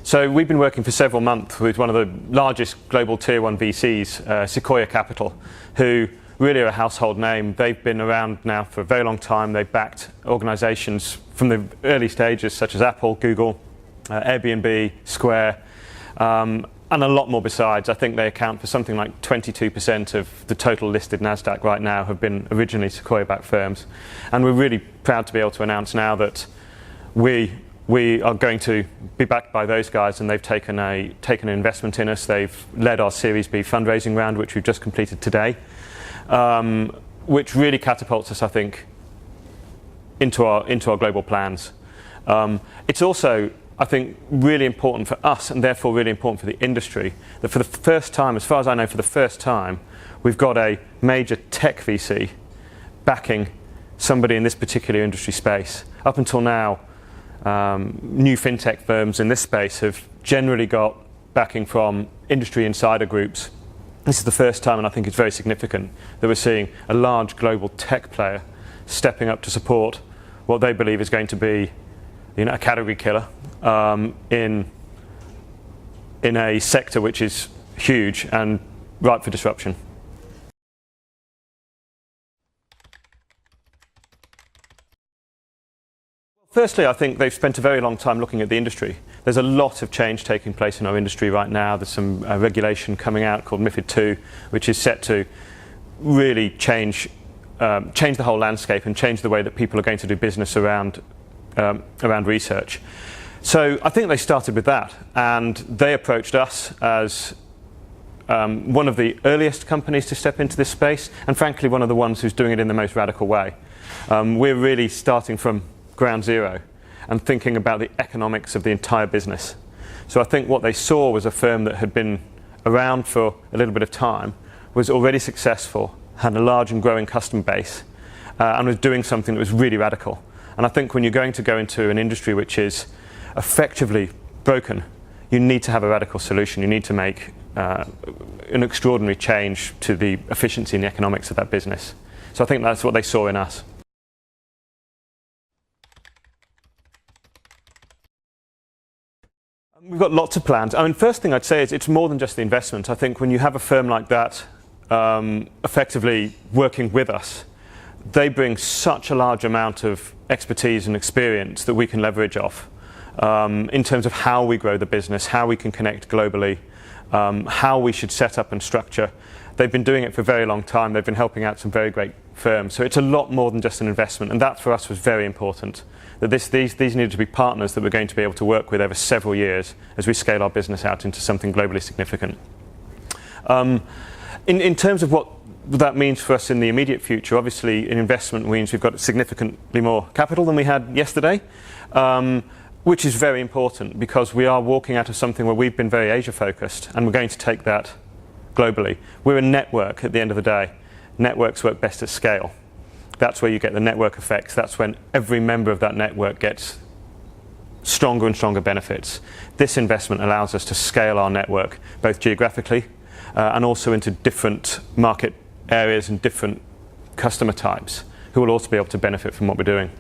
So we've been working for several months with one of the largest global tier 1 VCs, Sequoia Capital, who really are a household name. They've been around now for a very long time. They've backed organizations from the early stages such as Apple, Google, Airbnb, Square, and a lot more besides. I think they account for something like 22% of the total listed NASDAQ right now have been originally Sequoia-backed firms. And we're really proud to be able to announce now that we are going to be backed by those guys, and they've taken an investment in us. They've led our Series B fundraising round, which we've just completed today, which really catapults us, I think, into our global plans. It's also, I think, really important for us, and therefore really important for the industry, that for the first time, as far as I know, for the first time, we've got a major tech VC backing somebody in this particular industry space. Up until now, new fintech firms in this space have generally got backing from industry insider groups. This is the first time, and I think it's very significant, that we're seeing a large global tech player stepping up to support what they believe is going to be, a category killer in a sector which is huge and ripe for disruption. Firstly, I think they've spent a very long time looking at the industry. There's a lot of change taking place in our industry right now. There's some regulation coming out called MiFID II, which is set to really change the whole landscape and change the way that people are going to do business around research. So I think they started with that, and they approached us as one of the earliest companies to step into this space, and frankly one of the ones who's doing it in the most radical way. We're really starting from ground zero and thinking about the economics of the entire business. So I think what they saw was a firm that had been around for a little bit of time, was already successful, had a large and growing customer base, and was doing something that was really radical. And I think when you're going to go into an industry which is effectively broken, you need to have a radical solution. You need to make an extraordinary change to the efficiency and the economics of that business. So I think that's what they saw in us. We've got lots of plans. I mean, first thing I'd say is it's more than just the investment. I think when you have a firm like that effectively working with us, they bring such a large amount of expertise and experience that we can leverage off in terms of how we grow the business, how we can connect globally, how we should set up and structure. They've been doing it for a very long time. They've been helping out some very great firms. So it's a lot more than just an investment, and that for us was very important. That these needed to be partners that we're going to be able to work with over several years as we scale our business out into something globally significant. In terms of what that means for us in the immediate future, obviously an investment means we've got significantly more capital than we had yesterday, which is very important because we are walking out of something where we've been very Asia focused, and we're going to take that globally. We're a network at the end of the day. Networks work best at scale. That's where you get the network effects. That's when every member of that network gets stronger and stronger benefits. This investment allows us to scale our network, both geographically and also into different market areas and different customer types who will also be able to benefit from what we're doing.